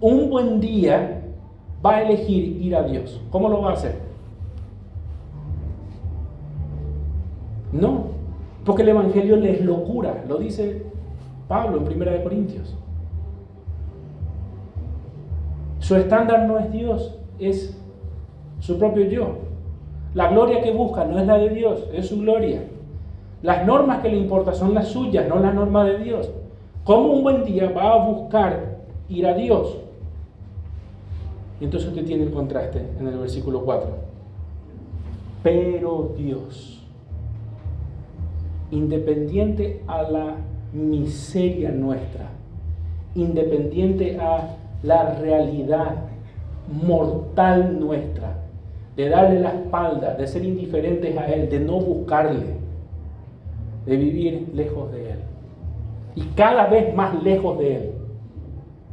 un buen día va a elegir ir a Dios. ¿Cómo lo va a hacer? No. Porque el Evangelio le es locura, lo dice Pablo en 1 Corintios. Su estándar no es Dios, es su propio yo. La gloria que busca no es la de Dios, es su gloria. Las normas que le importan son las suyas, no la norma de Dios. ¿Cómo un buen día va a buscar ir a Dios? Y entonces usted tiene el contraste en el versículo 4. Pero Dios, independiente a la miseria nuestra, independiente a la realidad mortal nuestra, de darle la espalda, de ser indiferentes a Él, de no buscarle, de vivir lejos de Él. Y cada vez más lejos de Él.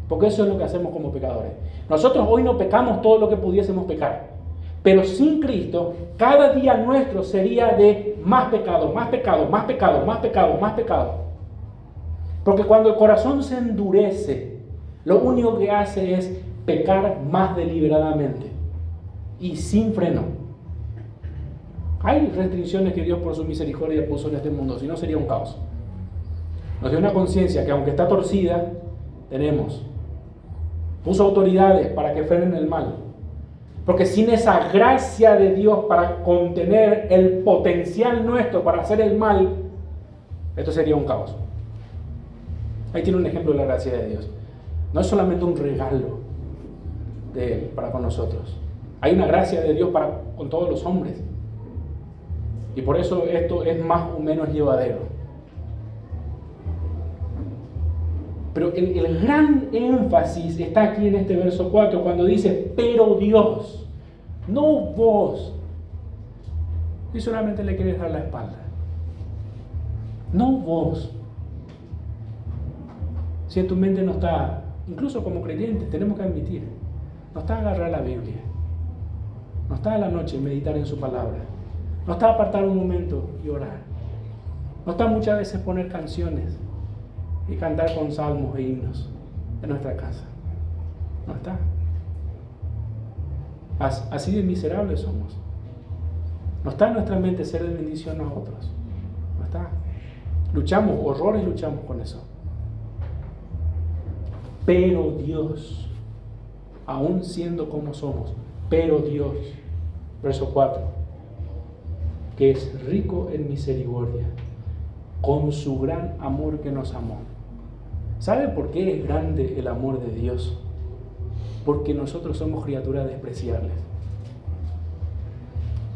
Porque eso es lo que hacemos como pecadores. Nosotros hoy no pecamos todo lo que pudiésemos pecar. Pero sin Cristo, cada día nuestro sería de más pecado, más pecado, más pecado, más pecado, más pecado. Porque cuando el corazón se endurece, lo único que hace es pecar más deliberadamente y sin freno. Hay restricciones que Dios por su misericordia puso en este mundo, si no sería un caos. Nos dio una conciencia que aunque está torcida, tenemos. Puso autoridades para que frenen el mal. Porque sin esa gracia de Dios para contener el potencial nuestro para hacer el mal, esto sería un caos. Ahí tiene un ejemplo de la gracia de Dios. No es solamente un regalo de Él para con nosotros. Hay una gracia de Dios para con todos los hombres. Y por eso esto es más o menos llevadero. Pero el gran énfasis está aquí en este verso 4, cuando dice, pero Dios, no vos. Y solamente le quieres dar la espalda. No vos. Si en tu mente no está, incluso como creyentes, tenemos que admitir, no está agarrar la Biblia. No está a la noche meditar en su palabra. No está apartar un momento y orar. No está muchas veces poner canciones y cantar con salmos e himnos en nuestra casa. No está. Así de miserables somos. No está en nuestra mente ser de bendición a otros. No está. Luchamos, horrores luchamos con eso. Pero Dios, aún siendo como somos, pero Dios, verso 4, que es rico en misericordia, con su gran amor que nos amó. ¿Sabe por qué es grande el amor de Dios? Porque nosotros somos criaturas despreciables.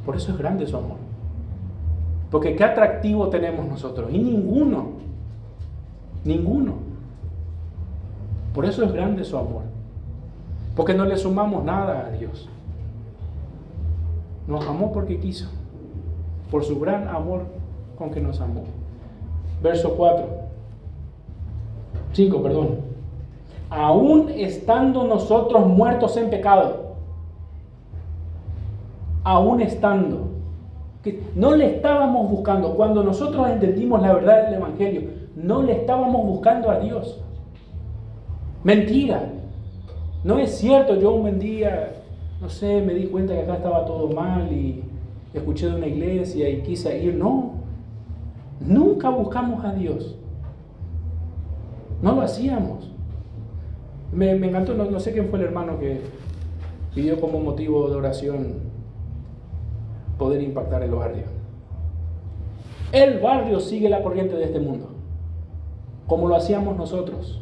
Por eso es grande su amor. Porque ¿qué atractivo tenemos nosotros? Y ninguno. Por eso es grande su amor. Porque no le sumamos nada a Dios. Nos amó porque quiso. Por su gran amor con que nos amó. Verso 5, perdón. Aún estando nosotros muertos en pecado. Aún estando. Que no le estábamos buscando. Cuando nosotros entendimos la verdad del Evangelio, no le estábamos buscando a Dios. Mentira. No es cierto, yo un buen día, no sé, me di cuenta que acá estaba todo mal y escuché de una iglesia y quise ir. No, nunca buscamos a Dios. No lo hacíamos. Me encantó, no sé quién fue el hermano que pidió como motivo de oración poder impactar el barrio. El barrio sigue la corriente de este mundo, como lo hacíamos nosotros.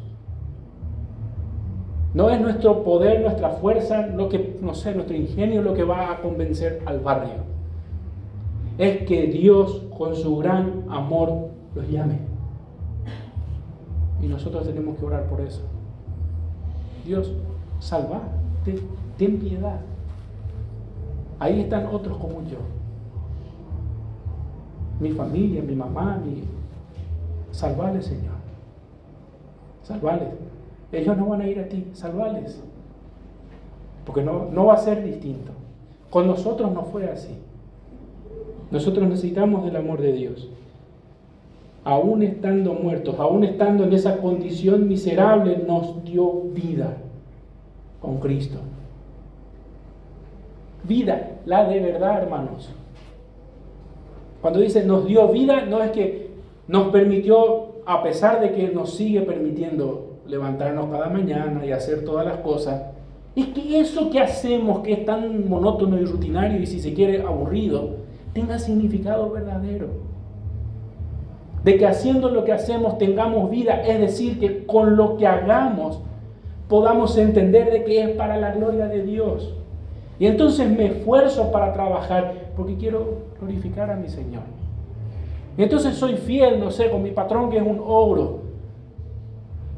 No es nuestro poder, nuestra fuerza, nuestro ingenio lo que va a convencer al barrio. Es que Dios con su gran amor los llame. Y nosotros tenemos que orar por eso. Dios, salva, ten piedad. Ahí están otros como yo. Mi familia, mi mamá, salvales, Señor. Salvales. Ellos no van a ir a ti, salvales. Porque no va a ser distinto. Con nosotros no fue así. Nosotros necesitamos del amor de Dios. Aún estando muertos, aún estando en esa condición miserable, nos dio vida con Cristo. Vida, la de verdad, hermanos. Cuando dice nos dio vida, no es que nos permitió, a pesar de que nos sigue permitiendo levantarnos cada mañana y hacer todas las cosas, es que eso que hacemos, que es tan monótono y rutinario y si se quiere aburrido, tenga significado verdadero. De que haciendo lo que hacemos tengamos vida, es decir, que con lo que hagamos podamos entender de que es para la gloria de Dios. Y entonces me esfuerzo para trabajar porque quiero glorificar a mi Señor. Y entonces soy fiel, no sé, con mi patrón que es un ogro,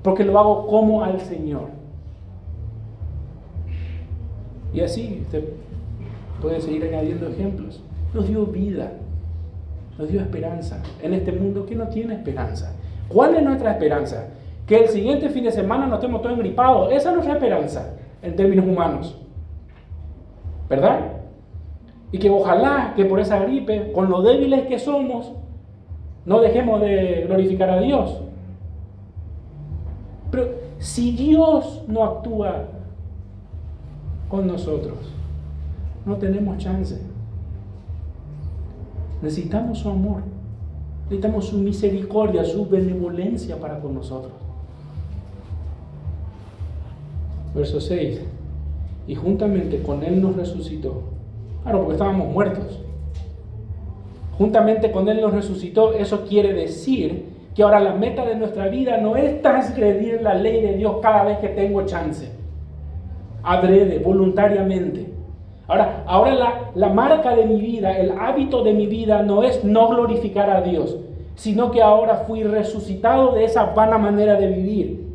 porque lo hago como al Señor. Y así usted puede seguir añadiendo ejemplos. Nos dio vida, nos dio esperanza en este mundo que no tiene esperanza. ¿Cuál es nuestra esperanza? Que el siguiente fin de semana no estemos todos engripados. Esa es nuestra esperanza en términos humanos, ¿verdad? Y que ojalá que por esa gripe, con lo débiles que somos, no dejemos de glorificar a Dios. Pero si Dios no actúa con nosotros, no tenemos chance. Necesitamos su amor, necesitamos su misericordia, su benevolencia para con nosotros. Verso 6. Y juntamente con Él nos resucitó. Claro, porque estábamos muertos. Juntamente con Él nos resucitó. Eso quiere decir que ahora la meta de nuestra vida no es transgredir la ley de Dios cada vez que tengo chance. Adrede, voluntariamente. Ahora la marca de mi vida, el hábito de mi vida no es no glorificar a Dios, sino que ahora fui resucitado de esa vana manera de vivir.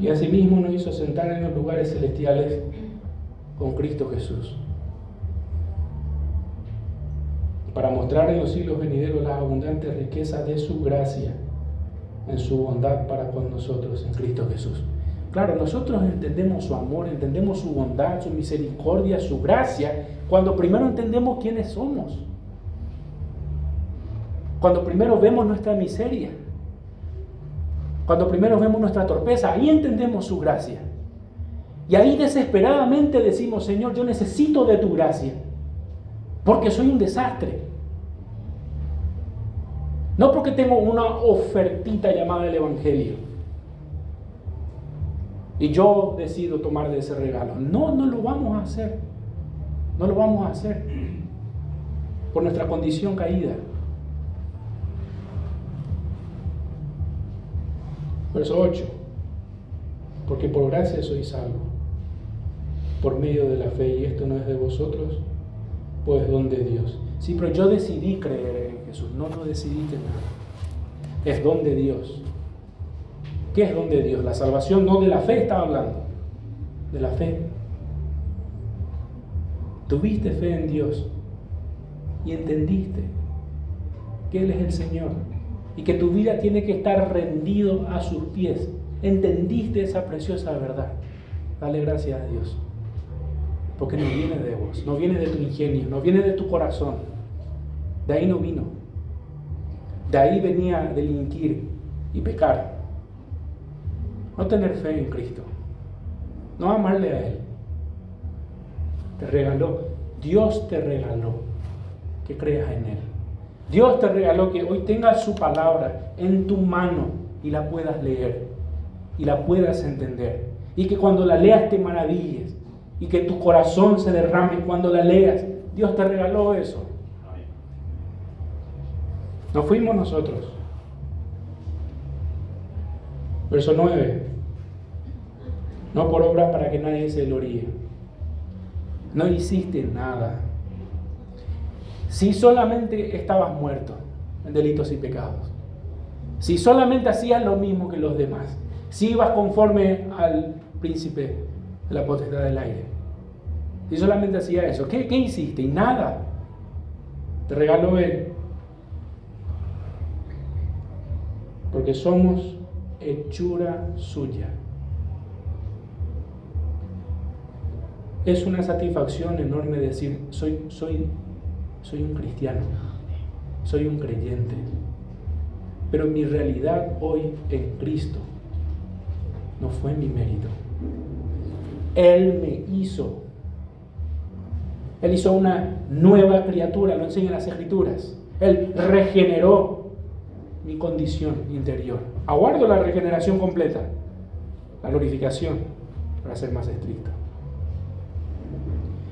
Y asimismo nos hizo sentar en los lugares celestiales con Cristo Jesús, para mostrar en los siglos venideros las abundantes riquezas de su gracia en su bondad para con nosotros en Cristo Jesús. Claro, nosotros entendemos su amor, entendemos su bondad, su misericordia, su gracia, cuando primero entendemos quiénes somos. Cuando primero vemos nuestra miseria. Cuando primero vemos nuestra torpeza, ahí entendemos su gracia. Y ahí desesperadamente decimos, Señor, yo necesito de tu gracia, porque soy un desastre. No porque tengo una ofertita llamada el Evangelio y yo decido tomar de ese regalo. No lo vamos a hacer. No lo vamos a hacer por nuestra condición caída. Verso 8. Porque por gracia soy salvo. por medio de la fe, y esto no es de vosotros, pues don de Dios. Sí, pero yo decidí creer en Jesús. No decidiste nada. Es don de Dios. ¿Qué es don de Dios? La salvación, no de la fe estaba hablando. De la fe. Tuviste fe en Dios y entendiste que Él es el Señor y que tu vida tiene que estar rendido a sus pies. Entendiste esa preciosa verdad. Dale gracias a Dios. Porque no viene de vos, no viene de tu ingenio, no viene de tu corazón. De ahí no vino. De ahí venía delinquir y pecar. No tener fe en Cristo. No amarle a Él. Te regaló, Dios te regaló que creas en Él. Dios te regaló que hoy tengas su palabra en tu mano y la puedas leer y la puedas entender. Y que cuando la leas te maravilles y que tu corazón se derrame cuando la leas. Dios te regaló eso. No fuimos nosotros. Verso 9. No por obras para que nadie se gloríe. No hiciste nada. Si solamente estabas muerto en delitos y pecados. Si solamente hacías lo mismo que los demás. Si ibas conforme al príncipe de la potestad del aire. Si solamente hacías eso. ¿Qué hiciste? Y nada. Te regaló Él. Porque somos hechura suya. Es una satisfacción enorme decir, soy un cristiano, soy un creyente. Pero mi realidad hoy en Cristo no fue mi mérito. Él me hizo. Él hizo una nueva criatura, lo enseñan las Escrituras. Él regeneró mi condición interior. Aguardo la regeneración completa, la glorificación, para ser más estricto.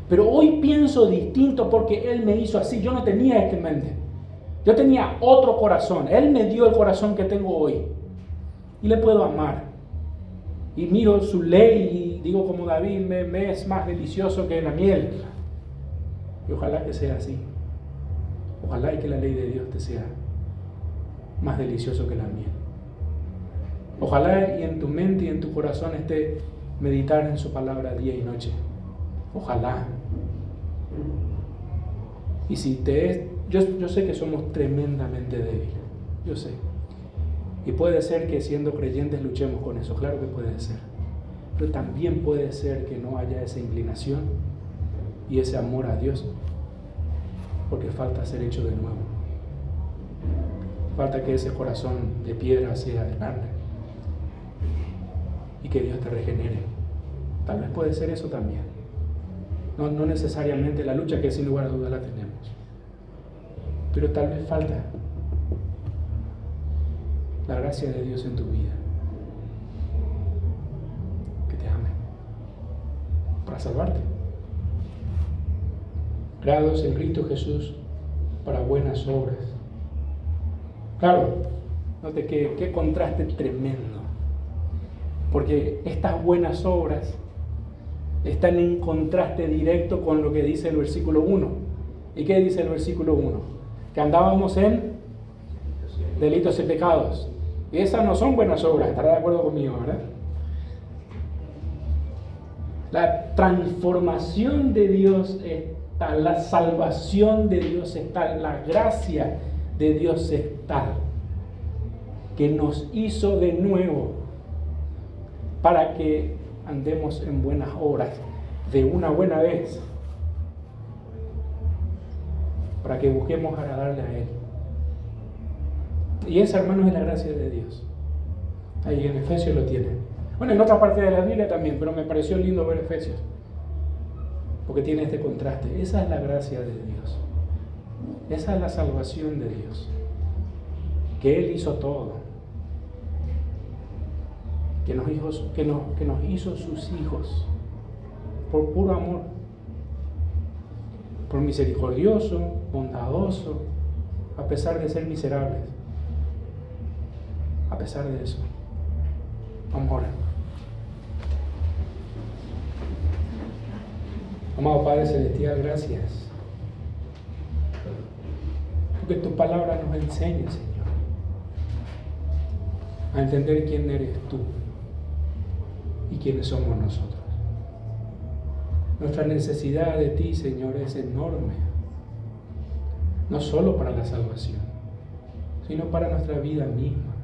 Pero hoy pienso distinto porque Él me hizo así. Yo no tenía este mente. Yo tenía otro corazón. Él me dio el corazón que tengo hoy. Y le puedo amar. Y miro su ley y digo como David, me es más delicioso que la miel. Y ojalá que sea así. Ojalá y que la ley de Dios te sea más delicioso que la miel. Ojalá y en tu mente y en tu corazón esté meditar en su palabra día y noche. Ojalá. Y si yo sé que somos tremendamente débiles, yo sé. Y puede ser que siendo creyentes luchemos con eso, claro que puede ser. Pero también puede ser que no haya esa inclinación y ese amor a Dios, porque falta ser hecho de nuevo. Falta que ese corazón de piedra sea de carne y que Dios te regenere. Tal vez puede ser eso también. No necesariamente la lucha, que sin lugar a dudas la tenemos. Pero tal vez falta la gracia de Dios en tu vida. Que te ame. Para salvarte. Creados en Cristo Jesús para buenas obras. Claro, note qué contraste tremendo. Porque estas buenas obras están en contraste directo con lo que dice el versículo 1. ¿Y qué dice el versículo 1? Que andábamos en delitos y pecados. Y esas no son buenas obras, estará de acuerdo conmigo, ¿verdad? La transformación de Dios está, la salvación de Dios está, la gracia de Dios está, que nos hizo de nuevo para que andemos en buenas obras de una buena vez, para que busquemos agradarle a Él. Y esa, hermanos, es la gracia de Dios. Ahí en Efesios lo tienen. Bueno, en otra parte de la Biblia también, pero me pareció lindo ver Efesios, porque tiene este contraste. Esa es la gracia de Dios. Esa es la salvación de Dios. Que Él hizo todo. Que nos hizo sus hijos por puro amor, por misericordioso, bondadoso, a pesar de ser miserables. A pesar de eso, vamos a orar. Amado Padre Celestial, gracias. Porque tu palabra nos enseña, Señor, a entender quién eres tú y quiénes somos nosotros. Nuestra necesidad de ti, Señor, es enorme. No solo para la salvación, sino para nuestra vida misma.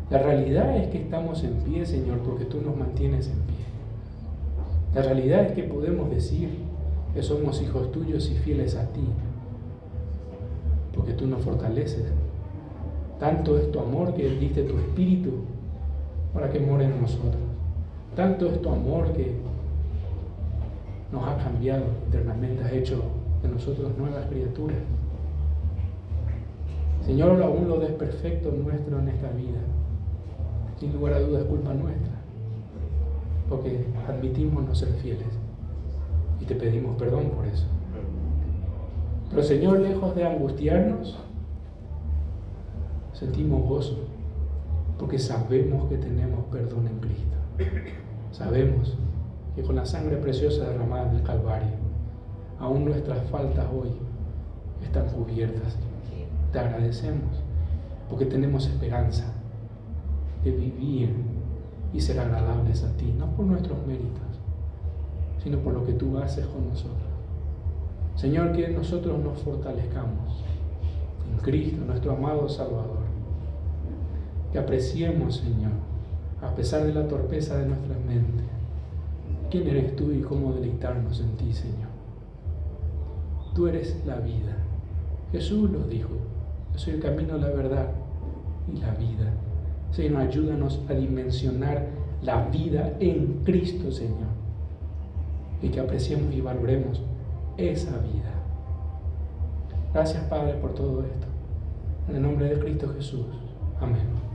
La realidad es que estamos en pie, Señor, porque tú nos mantienes en pie. La realidad es que podemos decir que somos hijos tuyos y fieles a ti, porque tú nos fortaleces. Tanto es tu amor que diste tu Espíritu para que more en nosotros. Tanto es tu amor que nos ha cambiado internamente, has hecho de nosotros nuevas criaturas. Señor, aún lo desperfecto nuestro en esta vida, sin lugar a dudas, es culpa nuestra, porque admitimos no ser fieles y te pedimos perdón por eso. Pero Señor, lejos de angustiarnos, sentimos gozo, porque sabemos que tenemos perdón en Cristo. Sabemos que con la sangre preciosa derramada en el Calvario, aún nuestras faltas hoy están cubiertas. Te agradecemos porque tenemos esperanza de vivir y ser agradables a ti, no por nuestros méritos, sino por lo que tú haces con nosotros. Señor, que nosotros nos fortalezcamos en Cristo, nuestro amado Salvador. Que apreciemos, Señor, a pesar de la torpeza de nuestras mentes, quién eres tú y cómo deleitarnos en ti, Señor. Tú eres la vida. Jesús lo dijo. Yo soy el camino, la verdad y la vida. Señor, ayúdanos a dimensionar la vida en Cristo, Señor. Y que apreciemos y valoremos esa vida. Gracias, Padre, por todo esto. En el nombre de Cristo Jesús. Amén.